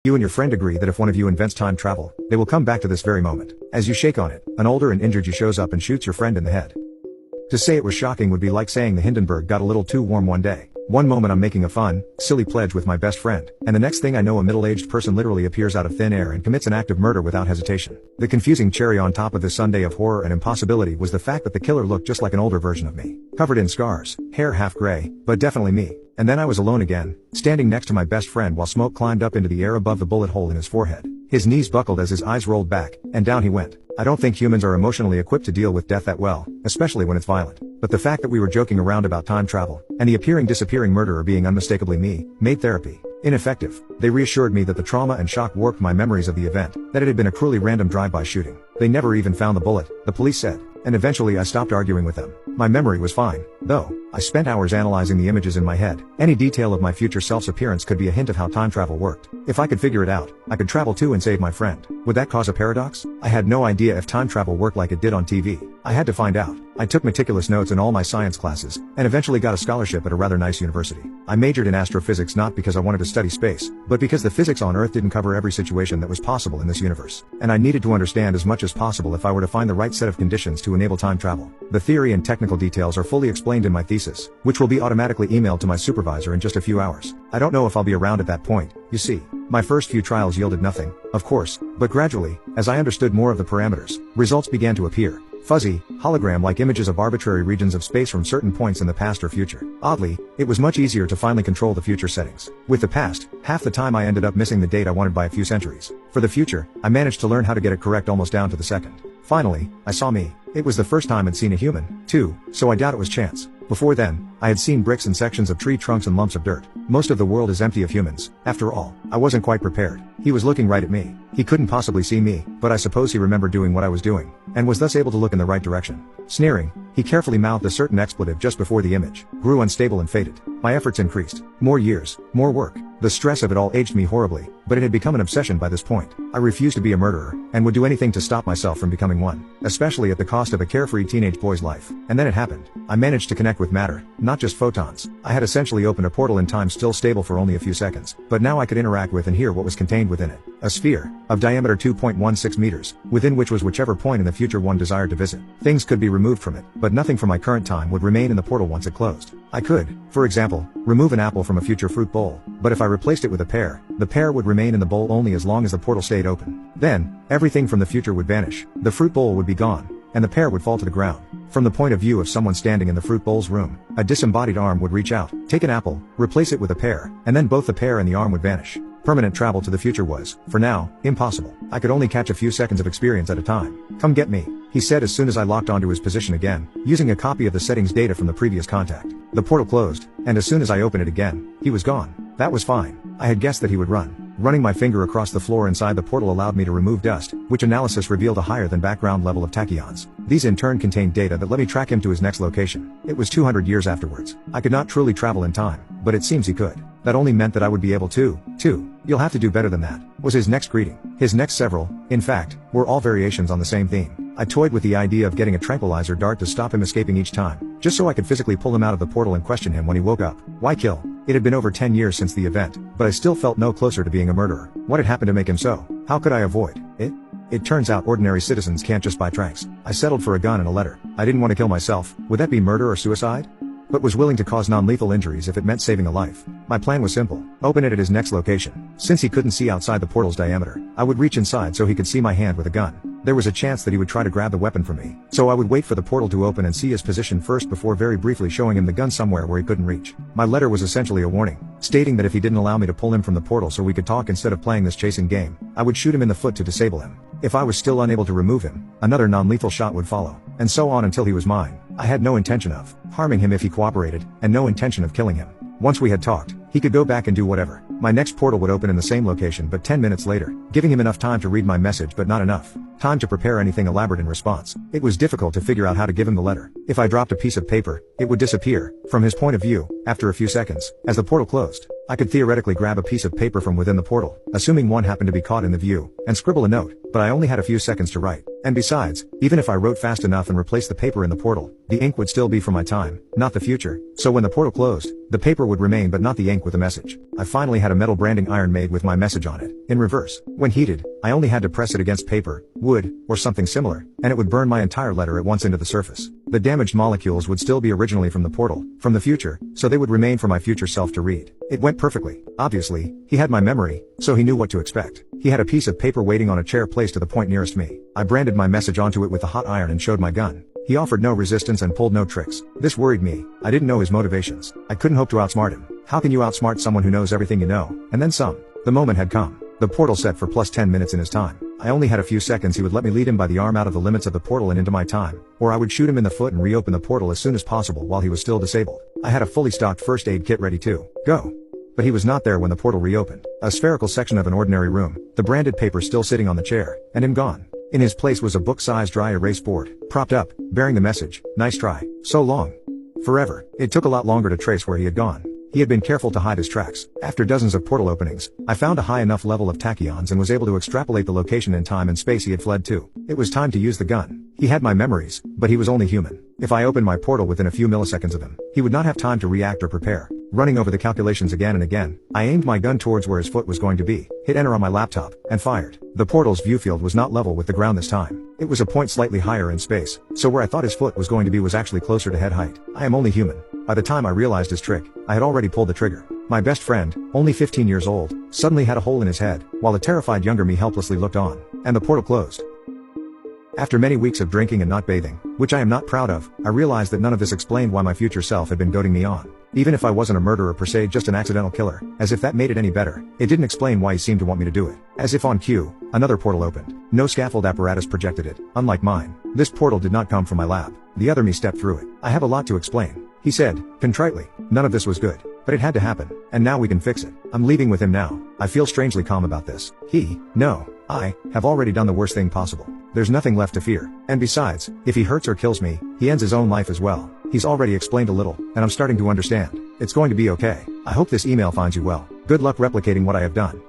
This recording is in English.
You and your friend agree that if one of you invents time travel, they will come back to this very moment. As you shake on it, an older and injured you shows up and shoots your friend in the head. To say it was shocking would be like saying the Hindenburg got a little too warm one day. One moment I'm making a fun, silly pledge with my best friend, and the next thing I know a middle-aged person literally appears out of thin air and commits an act of murder without hesitation. The confusing cherry on top of this sundae of horror and impossibility was the fact that the killer looked just like an older version of me. Covered in scars, hair half gray, but definitely me. And then I was alone again, standing next to my best friend while smoke climbed up into the air above the bullet hole in his forehead. His knees buckled as his eyes rolled back, and down he went. I don't think humans are emotionally equipped to deal with death that well, especially when it's violent. But the fact that we were joking around about time travel, and the appearing disappearing murderer being unmistakably me, made therapy ineffective. They reassured me that the trauma and shock warped my memories of the event, that it had been a cruelly random drive-by shooting. They never even found the bullet, the police said. And eventually I stopped arguing with them. My memory was fine, though. I spent hours analyzing the images in my head. Any detail of my future self's appearance could be a hint of how time travel worked. If I could figure it out, I could travel too and save my friend. Would that cause a paradox? I had no idea if time travel worked like it did on TV. I had to find out. I took meticulous notes in all my science classes, and eventually got a scholarship at a rather nice university. I majored in astrophysics not because I wanted to study space, but because the physics on Earth didn't cover every situation that was possible in this universe. And I needed to understand as much as possible if I were to find the right set of conditions to enable time travel. The theory and technical details are fully explained in my thesis, which will be automatically emailed to my supervisor in just a few hours. I don't know if I'll be around at that point, you see. My first few trials yielded nothing, of course, but gradually, as I understood more of the parameters, results began to appear. Fuzzy, hologram-like images of arbitrary regions of space from certain points in the past or future. Oddly, it was much easier to finally control the future settings. With the past, half the time I ended up missing the date I wanted by a few centuries. For the future, I managed to learn how to get it correct almost down to the second. Finally, I saw me. It was the first time I'd seen a human, too, so I doubt it was chance. Before then, I had seen bricks and sections of tree trunks and lumps of dirt. Most of the world is empty of humans. After all, I wasn't quite prepared. He was looking right at me. He couldn't possibly see me, but I suppose he remembered doing what I was doing, and was thus able to look in the right direction. Sneering, he carefully mouthed a certain expletive just before the image grew unstable and faded. My efforts increased. More years, more work. The stress of it all aged me horribly, but it had become an obsession by this point. I refused to be a murderer, and would do anything to stop myself from becoming one, especially at the cost of a carefree teenage boy's life. And then it happened. I managed to connect with matter, not just photons. I had essentially opened a portal in time still stable for only a few seconds, but now I could interact with and hear what was contained within it. A sphere, of diameter 2.16 meters, within which was whichever point in the future one desired to visit. Things could be removed from it, but nothing from my current time would remain in the portal once it closed. I could, for example, remove an apple from a future fruit bowl, but if I replaced it with a pear, the pear would remain in the bowl only as long as the portal stayed open. Then, everything from the future would vanish, the fruit bowl would be gone, and the pear would fall to the ground. From the point of view of someone standing in the fruit bowl's room, a disembodied arm would reach out, take an apple, replace it with a pear, and then both the pear and the arm would vanish. Permanent travel to the future was, for now, impossible. I could only catch a few seconds of experience at a time. Come get me, he said as soon as I locked onto his position again, using a copy of the settings data from the previous contact. The portal closed, and as soon as I opened it again, he was gone. That was fine. I had guessed that he would run. Running my finger across the floor inside the portal allowed me to remove dust, which analysis revealed a higher than background level of tachyons. These in turn contained data that let me track him to his next location. It was 200 years afterwards. I could not truly travel in time, but it seems he could. That only meant that I would be able to. You'll have to do better than that, was his next greeting. His next several, in fact, were all variations on the same theme. I toyed with the idea of getting a tranquilizer dart to stop him escaping each time, just so I could physically pull him out of the portal and question him when he woke up. Why kill? It had been over 10 years since the event, but I still felt no closer to being a murderer. What had happened to make him so? How could I avoid it? It turns out ordinary citizens can't just buy tranks. I settled for a gun and a letter. I didn't want to kill myself. Would that be murder or suicide? But was willing to cause non-lethal injuries if it meant saving a life. My plan was simple. Open it at his next location. Since he couldn't see outside the portal's diameter, I would reach inside so he could see my hand with a gun. There was a chance that he would try to grab the weapon from me, so I would wait for the portal to open and see his position first before very briefly showing him the gun somewhere where he couldn't reach. My letter was essentially a warning, stating that if he didn't allow me to pull him from the portal so we could talk instead of playing this chasing game, I would shoot him in the foot to disable him. If I was still unable to remove him, another non-lethal shot would follow, and so on until he was mine. I had no intention of harming him if he cooperated, and no intention of killing him. Once we had talked, he could go back and do whatever. My next portal would open in the same location but 10 minutes later, giving him enough time to read my message but not enough time to prepare anything elaborate in response. It was difficult to figure out how to give him the letter. If I dropped a piece of paper, it would disappear, from his point of view, after a few seconds, as the portal closed. I could theoretically grab a piece of paper from within the portal, assuming one happened to be caught in the view, and scribble a note, but I only had a few seconds to write. And besides, even if I wrote fast enough and replaced the paper in the portal, the ink would still be for my time, not the future. So when the portal closed, the paper would remain but not the ink with the message. I finally had a metal branding iron made with my message on it, in reverse. When heated, I only had to press it against paper, wood, or something similar, and it would burn my entire letter at once into the surface. The damaged molecules would still be originally from the portal, from the future, so they would remain for my future self to read. It went perfectly. Obviously, he had my memory, so he knew what to expect. He had a piece of paper waiting on a chair placed to the point nearest me. I branded my message onto it with the hot iron and showed my gun. He offered no resistance and pulled no tricks. This worried me. I didn't know his motivations. I couldn't hope to outsmart him. How can you outsmart someone who knows everything you know, and then some? The moment had come. The portal set for plus 10 minutes in his time. I only had a few seconds. He would let me lead him by the arm out of the limits of the portal and into my time, or I would shoot him in the foot and reopen the portal as soon as possible while he was still disabled. I had a fully stocked first aid kit ready to go. But he was not there when the portal reopened. A spherical section of an ordinary room, the branded paper still sitting on the chair, and him gone. In his place was a book-sized dry erase board, propped up, bearing the message, "Nice try. So long. Forever." It took a lot longer to trace where he had gone. He had been careful to hide his tracks. After dozens of portal openings, I found a high enough level of tachyons and was able to extrapolate the location in time and space he had fled to. It was time to use the gun. He had my memories, but he was only human. If I opened my portal within a few milliseconds of him, he would not have time to react or prepare. Running over the calculations again and again, I aimed my gun towards where his foot was going to be, hit enter on my laptop, and fired. The portal's viewfield was not level with the ground this time. It was a point slightly higher in space, so where I thought his foot was going to be was actually closer to head height. I am only human. By the time I realized his trick, I had already pulled the trigger. My best friend, only 15 years old, suddenly had a hole in his head, while the terrified younger me helplessly looked on. And the portal closed. After many weeks of drinking and not bathing, which I am not proud of, I realized that none of this explained why my future self had been goading me on. Even if I wasn't a murderer per se, just an accidental killer, as if that made it any better, it didn't explain why he seemed to want me to do it. As if on cue, another portal opened. No scaffold apparatus projected it, unlike mine. This portal did not come from my lab. The other me stepped through it. "I have a lot to explain," he said, contritely. None of this was good. But it had to happen, and now we can fix it. I'm leaving with him now. I feel strangely calm about this. I have already done the worst thing possible. There's nothing left to fear. And besides, if he hurts or kills me, he ends his own life as well. He's already explained a little, and I'm starting to understand. It's going to be okay. I hope this email finds you well. Good luck replicating what I have done.